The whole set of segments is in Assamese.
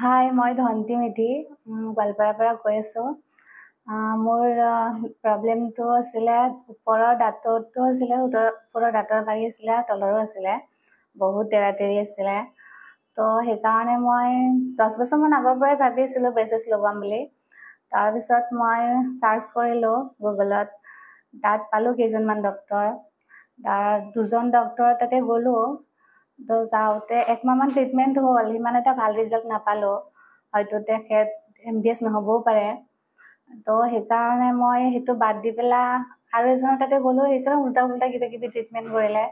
হাই, মই ধন্তি মিধি গোৱালপাৰাৰ পৰা কৈ আছোঁ। মোৰ প্ৰব্লেমটো আছিলে ওপৰৰ দাঁততো আছিলে, ওপৰৰ দাঁতৰ বাৰী আছিলে, তলৰো আছিলে, বহুত তেৰা-তেৰি আছিলে। তো সেইকাৰণে মই 10 বছৰমান আগৰ পৰাই ভাবি আছিলোঁ ব্ৰেচেছ লগাম বুলি। তাৰপিছত মই চাৰ্চ কৰিলোঁ গুগলত, তাত পালোঁ কেইজনমান ডক্তৰ। তাৰ 2জন ডক্তৰ তাতে গ'লোঁ। তো যাওঁতে 1 মাহমান ট্ৰিটমেণ্ট হ'ল, সিমান এটা ভাল ৰিজাল্ট নাপালোঁ। হয়তো তেখেত MBS নহ'বও পাৰে। তো সেইকাৰণে মই সেইটো বাদ দি পেলাই আৰু এজনৰ তাতে গ'লোঁ, সেইজনে উল্টা কিবা-কিবি ট্ৰিটমেণ্ট কৰিলে।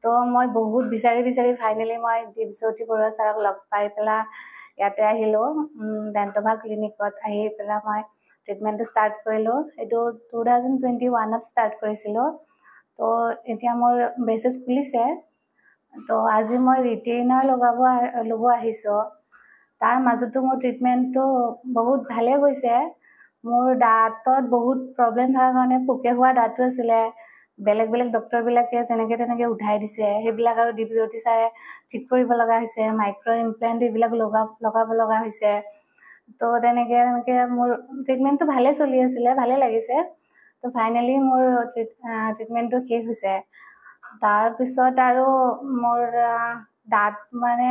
তো মই বহুত বিচাৰি ফাইনেলি মই দীপজ্যোতি বৰুৱা ছাৰক লগ পাই পেলাই ইয়াতে আহিলোঁ, দেন্তভা ক্লিনিকত আহি পেলাই মই ট্ৰিটমেণ্টটো ষ্টাৰ্ট কৰিলোঁ। এইটো 2021ত ষ্টাৰ্ট কৰিছিলোঁ। তো এতিয়া মোৰ ব্ৰেচেছ খুলিছে। তো আজি মই ৰিটেইনাৰ ল'ব আহিছোঁ। তাৰ মাজতো মোৰ ট্ৰিটমেণ্টটো বহুত ভালে গৈছে। মোৰ দাঁতত বহুত প্ৰব্লেম থকাৰ কাৰণে পোকে হোৱা দাঁতো আছিলে, বেলেগ ডক্তৰবিলাকে যেনেকৈ তেনেকৈ উঠাই দিছে, সেইবিলাক আৰু দীপজ্যোতি ছাৰে ঠিক কৰিব লগা হৈছে। মাইক্ৰ' ইমপ্লেণ্ট এইবিলাক লগাব লগা হৈছে। তো তেনেকৈ মোৰ ট্ৰিটমেণ্টটো ভালে চলি আছিলে, ভালে লাগিছে। তো ফাইনেলি মোৰ ট্ৰিটমেণ্টটো শেষ হৈছে। তাৰপিছত আৰু মোৰ দাঁত মানে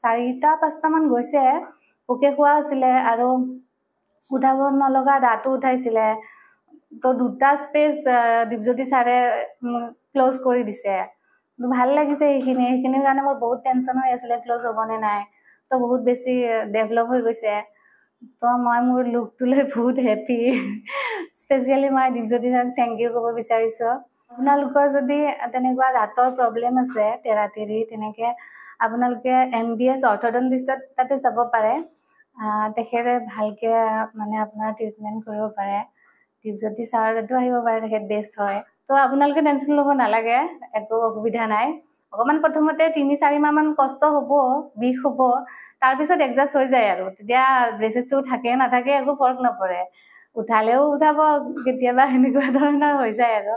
4টা-5টামান গৈছে, পোকে খোৱা আছিলে আৰু উঠাব নলগা দাঁতো উঠাইছিলে। তো 2টা স্পেচ দীপজ্যোতি ছাৰে ক্ল'জ কৰি দিছে। ভাল লাগিছে সেইখিনিৰ কাৰণে মোৰ বহুত টেনশ্যন হৈ আছিলে ক্ল'জ হ'বনে নাই। তো বহুত বেছি ডেভেলপ হৈ গৈছে। তো মই মোৰ লুকটো লৈ বহুত হেপী। স্পেচিয়েলি মই দীপজ্যোতি ছাৰক থেংক ইউ ক'ব বিচাৰিছোঁ। আপোনালোকৰ যদি তেনেকুৱা দাঁতৰ প্ৰব্লেম আছে, তেৰা-তেৰি তেনেকৈ আপোনালোকে MBS অৰ্থডন্টিষ্টত তাতে যাব পাৰে। তেখেতে ভালকৈ মানে আপোনাৰ ট্ৰিটমেণ্ট কৰিব পাৰে। দীপজ্যোতি ছাৰৰ তাতো আহিব পাৰে, তেখেত বেষ্ট হয়। তো আপোনালোকে টেনশ্যন ল'ব নালাগে, একো অসুবিধা নাই। অকণমান প্ৰথমতে 3-4 মাহমান কষ্ট হ'ব, বিষ হ'ব, তাৰপিছত এডজাষ্ট হৈ যায় আৰু। তেতিয়া ব্ৰেচেছটো থাকে নাথাকে একো ফৰক নপৰে। উঠালেও উঠাব কেতিয়াবা, সেনেকুৱা ধৰণৰ হৈ যায় আৰু।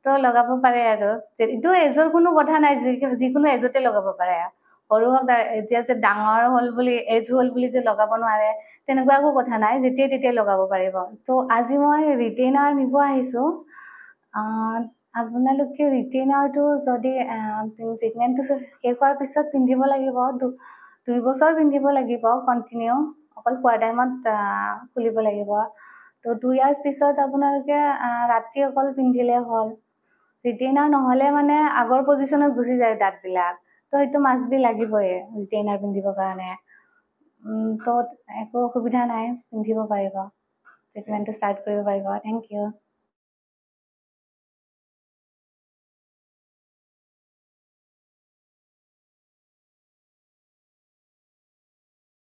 তো লগাব পাৰে আৰু। এইটো এজৰ কোনো কথা নাই, যিকোনো এজতে লগাব পাৰে। সৰু হওক, এতিয়া যে ডাঙৰ হ'ল বুলি এজ হ'ল বুলি যে লগাব নোৱাৰে, তেনেকুৱা একো কথা নাই, যেতিয়াই লগাব পাৰিব। তো আজি মই ৰিটেইনাৰ নিব আহিছোঁ। আপোনালোকে ৰিটেইনাৰটো যদি ট্ৰিটমেণ্টটো শেষ হোৱাৰ পিছত পিন্ধিব লাগিব, 2 বছৰ পিন্ধিব লাগিব কণ্টিনিউ, অকল খোৱাৰ টাইমত খুলিব লাগিব। তো 2 ইয়াৰ্ছ পিছত আপোনালোকে ৰাতি অকল পিন্ধিলে হ'ল। ৰিটেইনাৰ নহ'লে মানে আগৰ পজিশ্যনত গুচি যায় দাঁতবিলাক। তো সেইটো মাষ্ট বি লাগিবই ৰিটেইনাৰ পিন্ধিবৰ কাৰণে। তো একো অসুবিধা নাই, পিন্ধিব পাৰিব, ট্ৰিটমেণ্টটো ষ্টাৰ্ট কৰিব পাৰিব। Thank U.